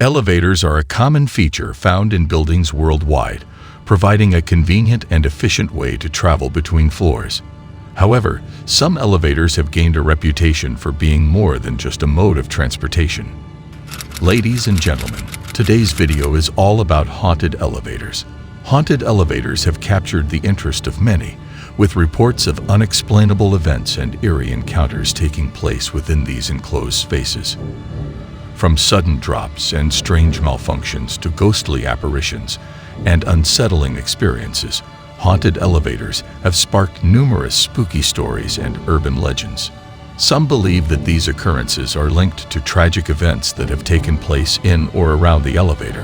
Elevators are a common feature found in buildings worldwide, providing a convenient and efficient way to travel between floors. However, some elevators have gained a reputation for being more than just a mode of transportation. Ladies and gentlemen, today's video is all about haunted elevators. Haunted elevators have captured the interest of many, with reports of unexplainable events and eerie encounters taking place within these enclosed spaces. From sudden drops and strange malfunctions to ghostly apparitions and unsettling experiences, haunted elevators have sparked numerous spooky stories and urban legends. Some believe that these occurrences are linked to tragic events that have taken place in or around the elevator,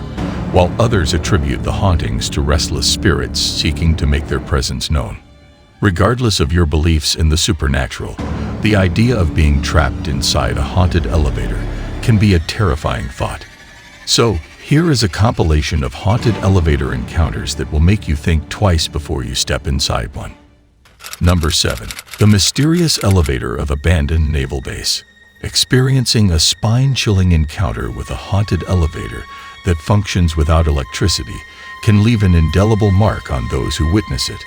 while others attribute the hauntings to restless spirits seeking to make their presence known. Regardless of your beliefs in the supernatural, the idea of being trapped inside a haunted elevator can be a terrifying thought. So, here is a compilation of haunted elevator encounters that will make you think twice before you step inside one. Number 7. The mysterious elevator of abandoned naval base. Experiencing a spine-chilling encounter with a haunted elevator that functions without electricity can leave an indelible mark on those who witness it.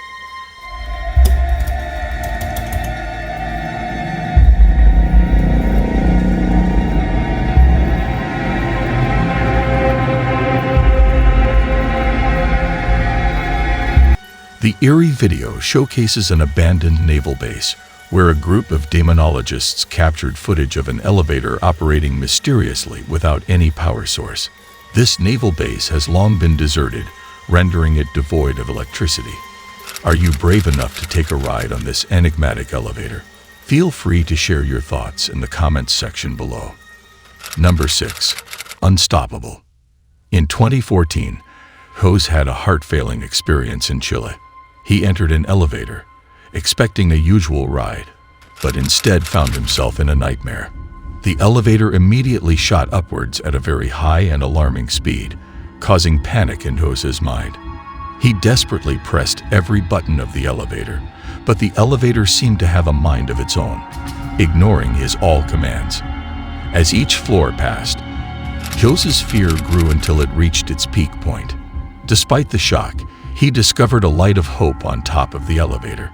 The eerie video showcases an abandoned naval base, where a group of demonologists captured footage of an elevator operating mysteriously without any power source. This naval base has long been deserted, rendering it devoid of electricity. Are you brave enough to take a ride on this enigmatic elevator? Feel free to share your thoughts in the comments section below. Number 6. Unstoppable. In 2014, Jose had a heart-failing experience in Chile. He entered an elevator, expecting a usual ride, but instead found himself in a nightmare. The elevator immediately shot upwards at a very high and alarming speed, causing panic in Jose's mind. He desperately pressed every button of the elevator, but the elevator seemed to have a mind of its own, ignoring his all commands. As each floor passed, Jose's fear grew until it reached its peak point. Despite the shock, he discovered a light of hope on top of the elevator.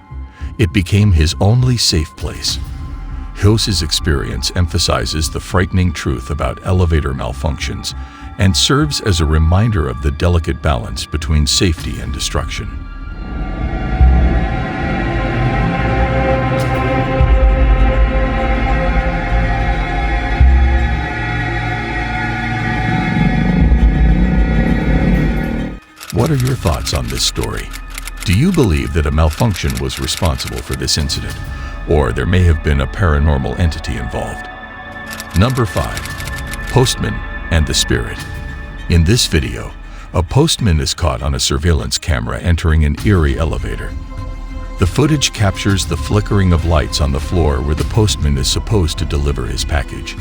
It became his only safe place. Jose's experience emphasizes the frightening truth about elevator malfunctions and serves as a reminder of the delicate balance between safety and destruction. What are your thoughts on this story? Do you believe that a malfunction was responsible for this incident, or there may have been a paranormal entity involved? Number 5. Postman and the Spirit. In this video, a postman is caught on a surveillance camera entering an eerie elevator. The footage captures the flickering of lights on the floor where the postman is supposed to deliver his package.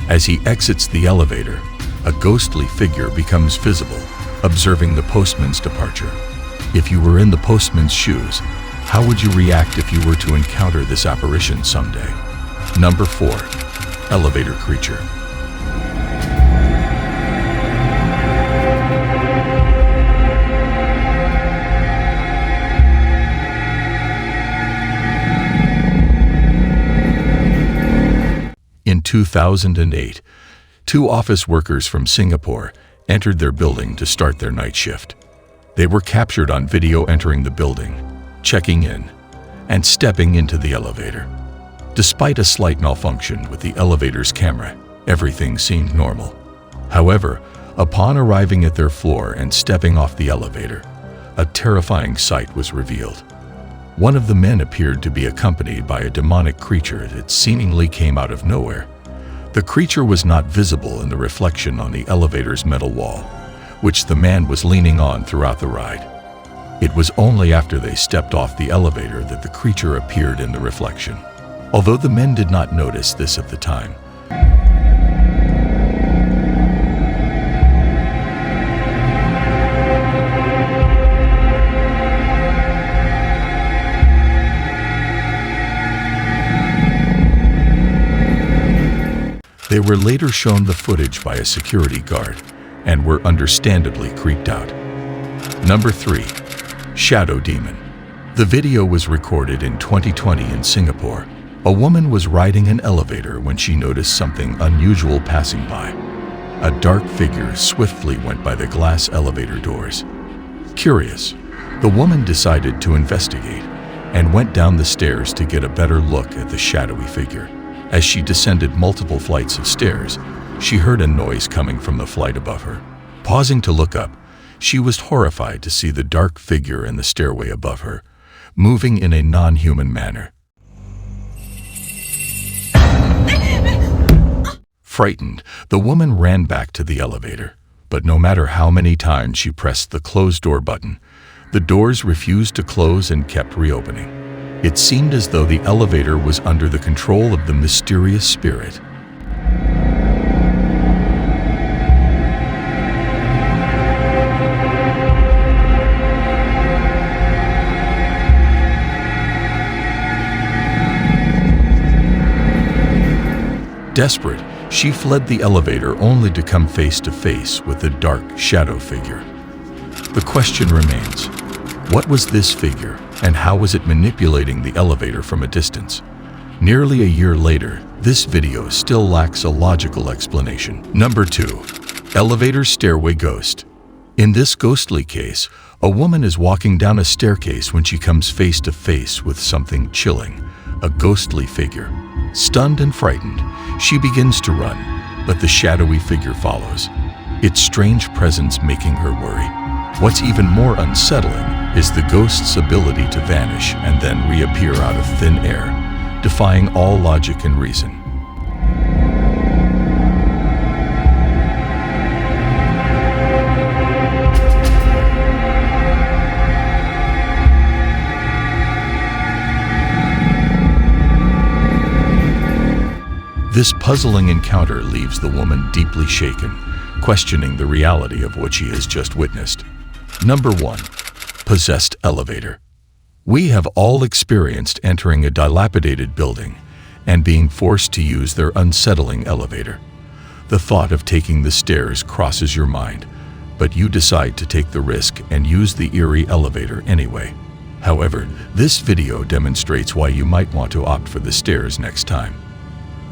As he exits the elevator, a ghostly figure becomes visible, observing the postman's departure. If you were in the postman's shoes, how would you react if you were to encounter this apparition someday? Number 4. Elevator creature. In 2008, 2 office workers from Singapore entered their building to start their night shift. They were captured on video entering the building, checking in, and stepping into the elevator. Despite a slight malfunction with the elevator's camera, everything seemed normal. However, upon arriving at their floor and stepping off the elevator, a terrifying sight was revealed. One of the men appeared to be accompanied by a demonic creature that seemingly came out of nowhere. The creature was not visible in the reflection on the elevator's metal wall, which the man was leaning on throughout the ride. It was only after they stepped off the elevator that the creature appeared in the reflection. Although the men did not notice this at the time, They were later shown the footage by a security guard and were understandably creeped out. Number 3. Shadow Demon. The video was recorded in 2020 in Singapore. A woman was riding an elevator when she noticed something unusual passing by. A dark figure swiftly went by the glass elevator doors. Curious, the woman decided to investigate and went down the stairs to get a better look at the shadowy figure. As she descended multiple flights of stairs, she heard a noise coming from the flight above her. Pausing to look up, she was horrified to see the dark figure in the stairway above her, moving in a non-human manner. Frightened, the woman ran back to the elevator, but no matter how many times she pressed the close door button, the doors refused to close and kept reopening. It seemed as though the elevator was under the control of the mysterious spirit. Desperate, she fled the elevator only to come face to face with the dark shadow figure. The question remains, what was this figure and how was it manipulating the elevator from a distance? Nearly a year later, this video still lacks a logical explanation. Number 2. Elevator Stairway Ghost. In this ghostly case, a woman is walking down a staircase when she comes face to face with something chilling, a ghostly figure. Stunned and frightened, she begins to run, but the shadowy figure follows, its strange presence making her worry. What's even more unsettling is the ghost's ability to vanish and then reappear out of thin air, defying all logic and reason. This puzzling encounter leaves the woman deeply shaken, questioning the reality of what she has just witnessed. Number 1. Possessed elevator. We have all experienced entering a dilapidated building and being forced to use their unsettling elevator. The thought of taking the stairs crosses your mind, but you decide to take the risk and use the eerie elevator anyway. However, this video demonstrates why you might want to opt for the stairs next time.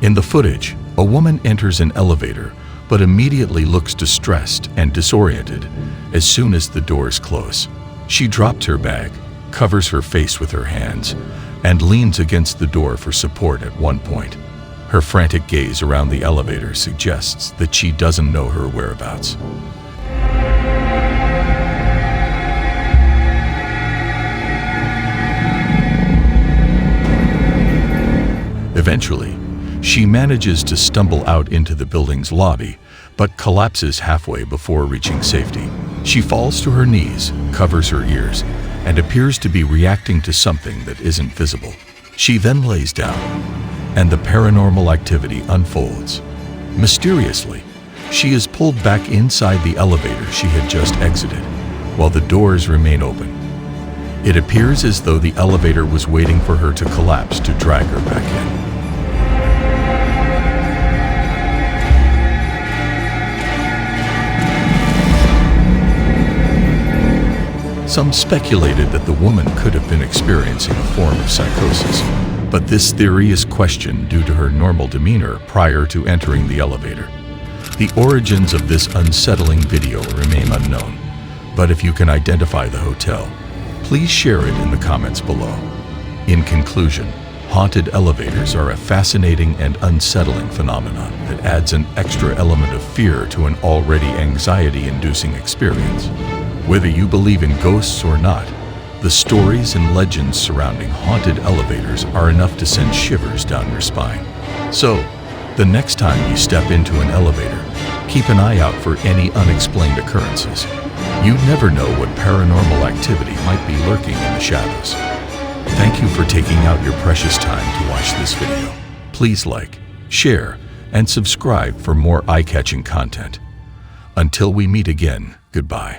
In the footage, a woman enters an elevator but immediately looks distressed and disoriented as soon as the doors close. She drops her bag, covers her face with her hands, and leans against the door for support at one point. Her frantic gaze around the elevator suggests that she doesn't know her whereabouts. Eventually, she manages to stumble out into the building's lobby, but collapses halfway before reaching safety. She falls to her knees, covers her ears, and appears to be reacting to something that isn't visible. She then lays down, and the paranormal activity unfolds. Mysteriously, she is pulled back inside the elevator she had just exited, while the doors remain open. It appears as though the elevator was waiting for her to collapse to drag her back in. Some speculated that the woman could have been experiencing a form of psychosis, but this theory is questioned due to her normal demeanor prior to entering the elevator. The origins of this unsettling video remain unknown, but if you can identify the hotel, please share it in the comments below. In conclusion, haunted elevators are a fascinating and unsettling phenomenon that adds an extra element of fear to an already anxiety-inducing experience. Whether you believe in ghosts or not, the stories and legends surrounding haunted elevators are enough to send shivers down your spine. So, the next time you step into an elevator, keep an eye out for any unexplained occurrences. You never know what paranormal activity might be lurking in the shadows. Thank you for taking out your precious time to watch this video. Please like, share, and subscribe for more eye-catching content. Until we meet again, goodbye.